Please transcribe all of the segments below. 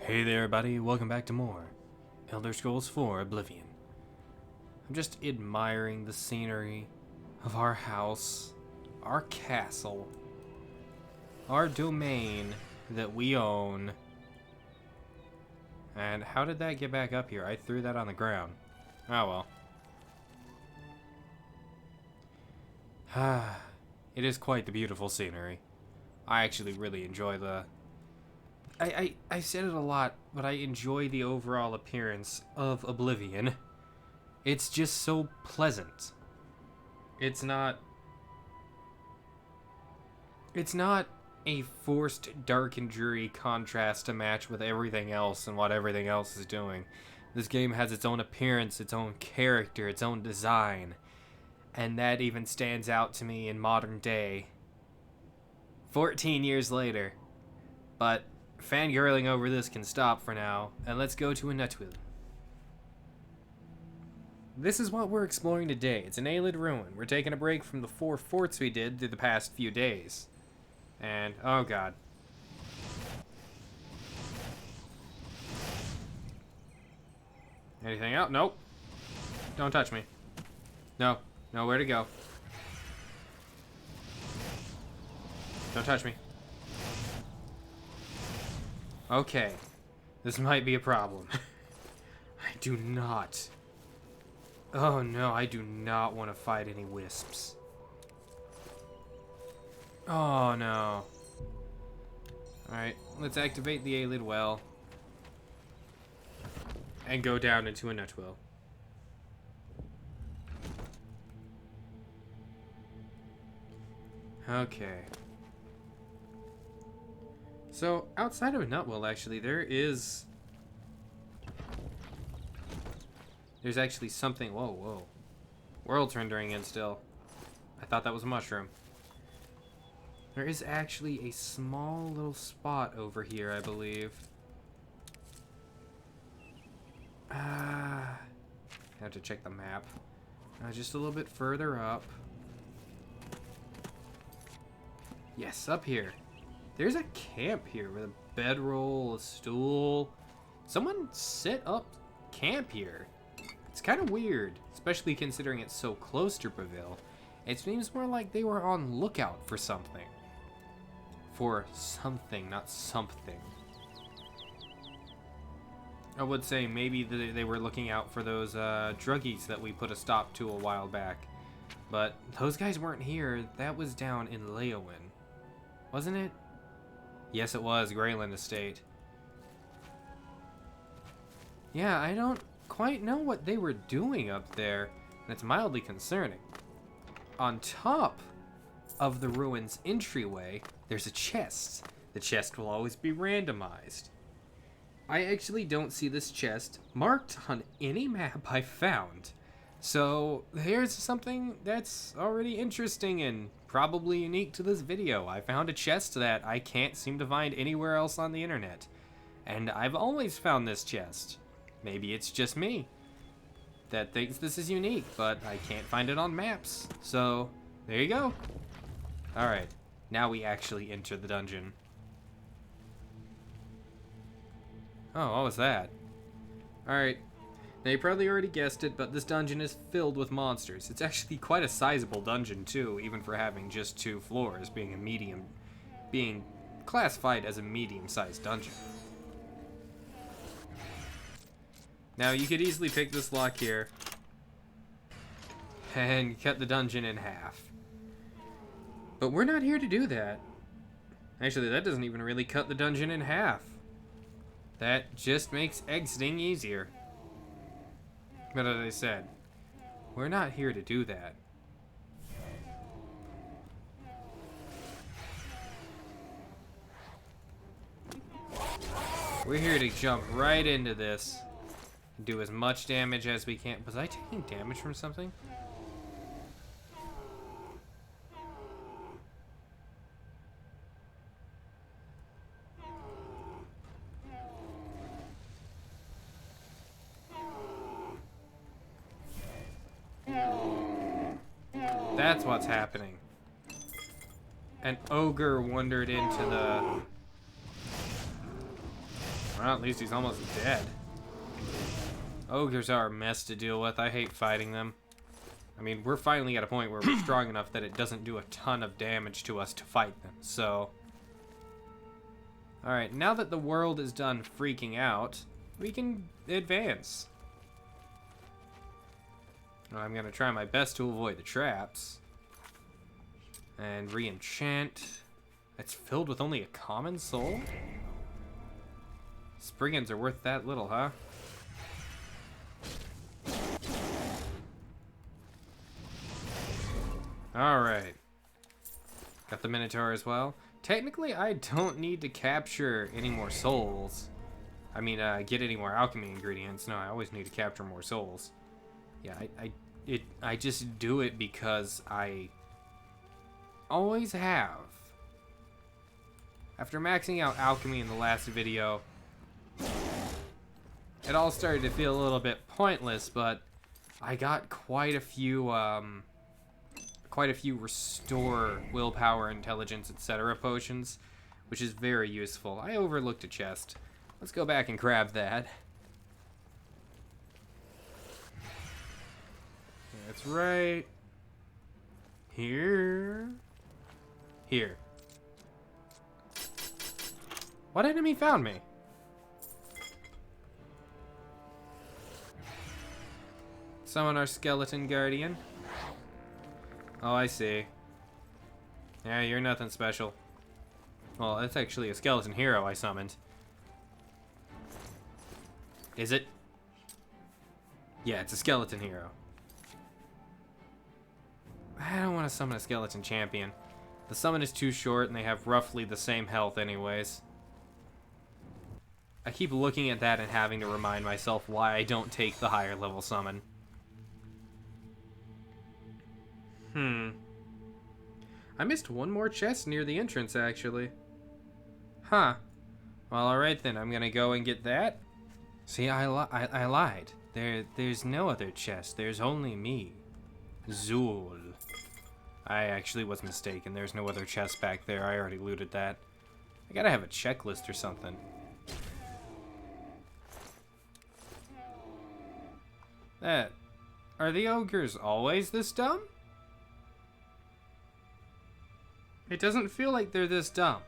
Hey there everybody, welcome back to more Elder Scrolls 4 Oblivion. I'm just admiring the scenery of our house, our castle, our domain that we own. And how did that get back up here? I threw that on the ground. Oh well. It is quite the beautiful scenery. I actually really enjoy the... I said it a lot, but I enjoy the overall appearance of Oblivion. It's just so pleasant. It's not a forced dark and dreary contrast to match with everything else and what everything else is doing. This game has its own appearance, its own character, its own design. And that even stands out to me in modern day. 14 years later. But fangirling over this can stop for now, and let's go to Anutwyll. This is what we're exploring today. It's an Ayleid ruin. We're taking a break from the 4 forts we did through the past few days. And, oh god. Anything out? Nope. Don't touch me. No. Nowhere to go. Don't touch me. Okay. This might be a problem. I do not. Oh no, I do not want to fight any wisps. Oh no. Alright, let's activate the Ayleid well. And go down into Anutwyll. Okay. So, outside of Anutwyll, actually, there's actually something... Whoa. World's rendering in still. I thought that was a mushroom. There is actually a small little spot over here, I believe. I have to check the map. Just a little bit further up. Yes, up here. There's a camp here with a bedroll, a stool. Someone set up camp here. It's kind of weird, especially considering it's so close to Breville. It seems more like they were on lookout for something. For something, not something. I would say maybe they were looking out for those druggies that we put a stop to a while back. But those guys weren't here. That was down in Leowin. Wasn't it? Yes, it was. Greyland Estate. Yeah, I don't quite know what they were doing up there, and it's mildly concerning. On top of the ruins entryway, there's a chest. The chest will always be randomized. I actually don't see this chest marked on any map I found. So here's something that's already interesting and probably unique to this video. I found a chest that I can't seem to find anywhere else on the internet. And I've always found this chest. Maybe it's just me that thinks this is unique, but I can't find it on maps. So there you go. Alright, now we actually enter the dungeon. Oh, what was that? Alright. Now you probably already guessed it, but this dungeon is filled with monsters. It's actually quite a sizable dungeon too, even for having just 2 floors, being classified as a medium-sized dungeon. Now you could easily pick this lock here and cut the dungeon in half. But we're not here to do that. Actually, that doesn't even really cut the dungeon in half. That just makes exiting easier. But as I said, we're not here to do that. We're here to jump right into this. Do as much damage as we can. Was I taking damage from something? That's what's happening. An ogre wandered into the Well, at least he's almost dead. Ogres are a mess to deal with. I hate fighting them. I mean, we're finally at a point where we're strong enough that it doesn't do a ton of damage to us to fight them, so... Alright, now that the world is done freaking out, we can advance. I'm gonna try my best to avoid the traps. And re-enchant. It's filled with only a common soul? Spriggans are worth that little, huh? Alright. Got the Minotaur as well. Technically, I don't need to capture any more souls. I mean, get any more alchemy ingredients. No, I always need to capture more souls. Yeah, I just do it because I always have. After maxing out alchemy in the last video, it all started to feel a little bit pointless, but I got quite a few restore willpower, intelligence, etc. potions, which is very useful. I overlooked a chest. Let's go back and grab that. That's right. Here. Here. What enemy found me? Summon our skeleton guardian. Oh, I see. Yeah, you're nothing special. Well, that's actually a skeleton hero I summoned. Is it? Yeah, it's a skeleton hero. I don't want to summon a skeleton champion. The summon is too short and they have roughly the same health anyways. I keep looking at that and having to remind myself why I don't take the higher level summon. I missed one more chest near the entrance, actually. Huh. Well, alright then, I'm gonna go and get that. See, I lied. There's no other chest. There's only me. Zul. I actually was mistaken. There's no other chest back there. I already looted that. I gotta have a checklist or something. Are the ogres always this dumb? It doesn't feel like they're this dumb.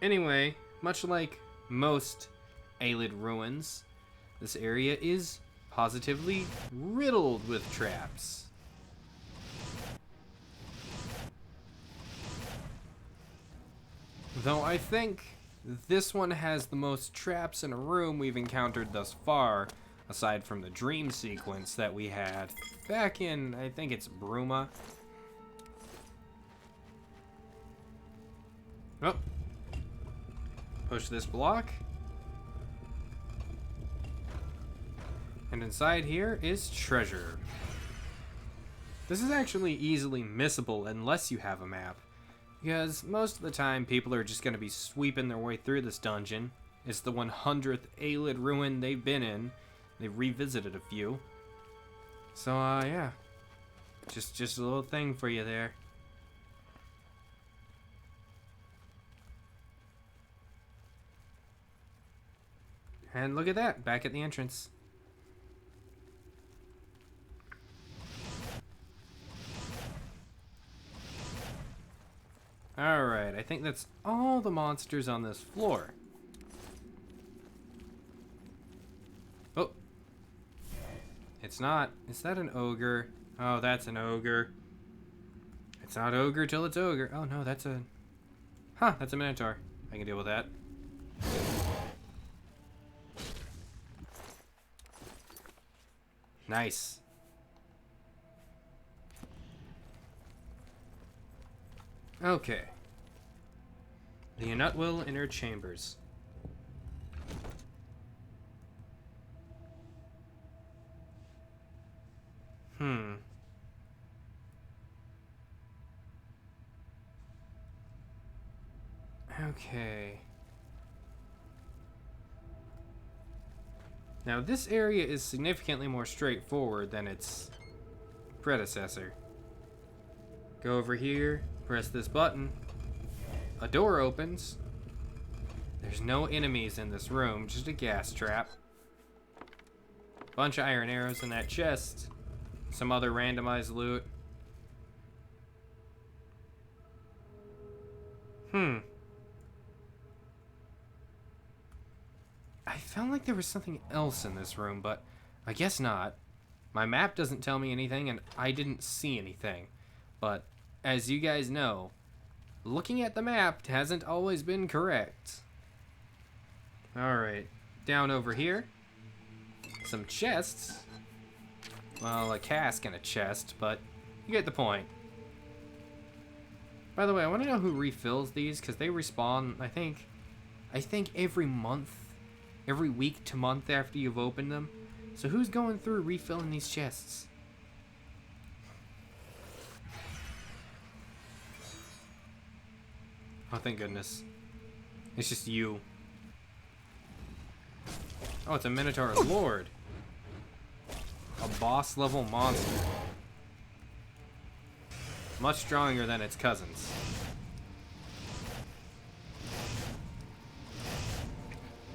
Anyway, much like most Ayleid ruins, this area is positively riddled with traps. Though I think this one has the most traps in a room we've encountered thus far, aside from the dream sequence that we had back in, I think it's Bruma. Oh. Push this block. And inside here is treasure. This is actually easily missable unless you have a map, because most of the time people are just going to be sweeping their way through this dungeon. It's the 100th Ayleid ruin they've been in. They've revisited a few. So, yeah. Just a little thing for you there. And look at that, back at the entrance. Alright, I think that's all the monsters on this floor. Oh. It's not. Is that an ogre? Oh, that's an ogre. It's not ogre till it's ogre. Oh no, that's a... Huh, that's a minotaur. I can deal with that. Nice. Okay. The Anutwyll inner chambers. Okay. Now this area is significantly more straightforward than its predecessor. Go over here, press this button, a door opens, There's no enemies in this room, just a gas trap. Bunch of iron arrows in that chest. Some other randomized loot. I felt like there was something else in this room, but I guess not. My map doesn't tell me anything, and I didn't see anything. But, as you guys know, looking at the map hasn't always been correct. Alright, down over here. Some chests. Well, a cask and a chest, but you get the point. By the way, I want to know who refills these, because they respawn, I think every month. Every week to month after you've opened them. So who's going through refilling these chests? Oh, thank goodness. It's just you. Oh, it's a Minotaur Lord. A boss level monster. Much stronger than its cousins.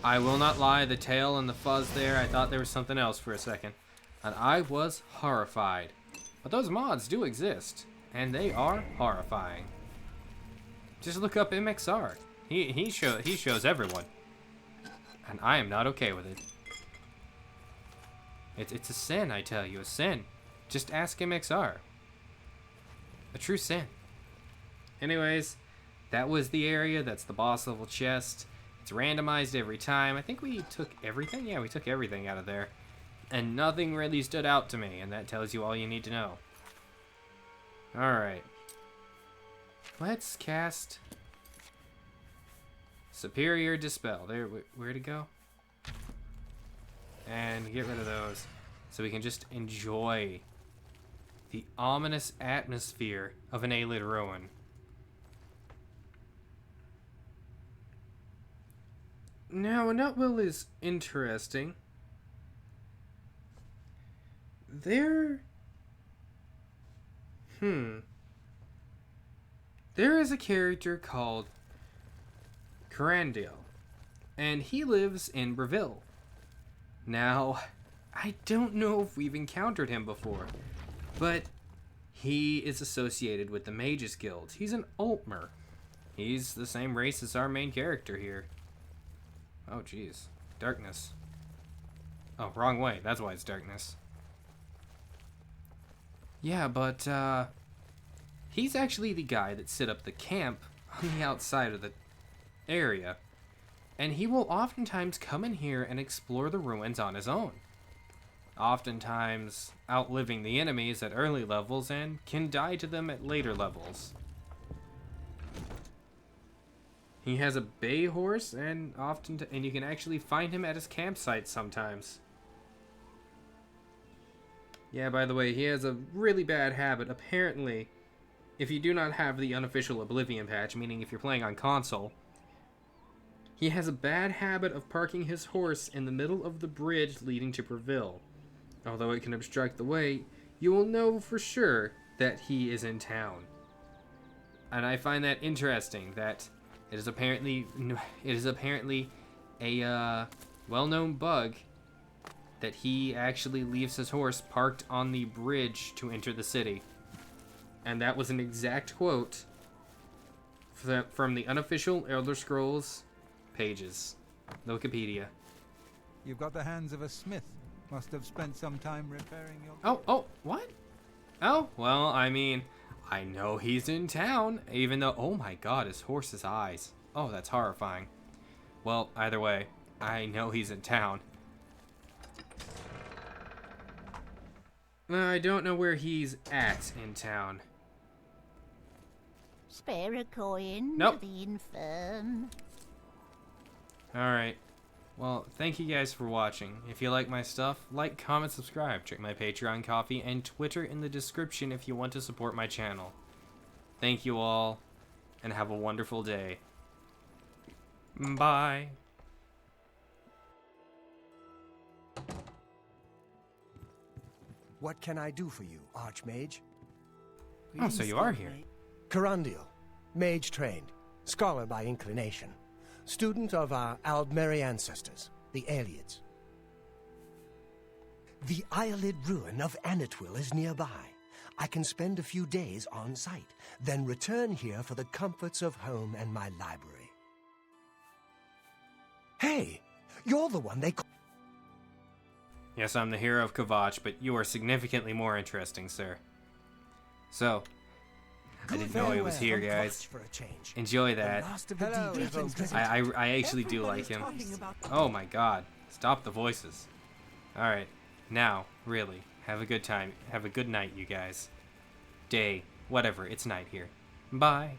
I will not lie, the tail and the fuzz there, I thought there was something else for a second. And I was horrified. But those mods do exist. And they are horrifying. Just look up MXR. He shows everyone. And I am not okay with it. It's a sin, I tell you, a sin. Just ask MXR. A true sin. Anyways, that was the area, that's the boss level chest. It's randomized every time. I think we took everything? Yeah, we took everything out of there. And nothing really stood out to me, and that tells you all you need to know. Alright. Let's cast Superior Dispel. There, where'd it go? And get rid of those. So we can just enjoy the ominous atmosphere of an Ayleid ruin. Now, Anutwyll is interesting. There is a character called Crandale, and he lives in Breville. Now, I don't know if we've encountered him before, but he is associated with the Mages Guild. He's an Altmer. He's the same race as our main character here. Oh, jeez. Darkness. Oh, wrong way. That's why it's darkness. Yeah, but, he's actually the guy that set up the camp on the outside of the area. And he will oftentimes come in here and explore the ruins on his own. Oftentimes outliving the enemies at early levels and can die to them at later levels. He has a bay horse, and and you can actually find him at his campsite sometimes. Yeah, by the way, he has a really bad habit. Apparently, if you do not have the unofficial Oblivion patch, meaning if you're playing on console, he has a bad habit of parking his horse in the middle of the bridge leading to Breville. Although it can obstruct the way, you will know for sure that he is in town. And I find that interesting, that it is apparently a well-known bug that he actually leaves his horse parked on the bridge to enter the city. And that was an exact quote from the unofficial Elder Scrolls pages. The Wikipedia. You've got the hands of a smith. Must have spent some time repairing your... Oh, what? Oh, well, I mean, I know he's in town, even though, oh my god, his horse's eyes. Oh, that's horrifying. Well, either way, I know he's in town. I don't know where he's at in town. Spare a coin Nope. for the infirm. Alright. Well, thank you guys for watching. If you like my stuff, like, comment, subscribe. Check my Patreon, Coffee, and Twitter in the description if you want to support my channel. Thank you all, and have a wonderful day. Bye. What can I do for you, Archmage? Oh, so you are here. Crandale, mage trained, scholar by inclination. student of our Aldmeri ancestors, the Ayleids. The Ayleid ruin of Anutwyll is nearby. I can spend a few days on site, then return here for the comforts of home and my library. Hey, you're the one they call... Yes, I'm the hero of Kvatch, but you are significantly more interesting, sir. So, I didn't know he was here, guys. For a change. Enjoy The that. last of the Hello, Daedra hello. present. I actually do like him. Oh my god. Stop the voices. Alright, now, really, have a good time. Have a good night, you guys. Day, whatever, it's night here. Bye.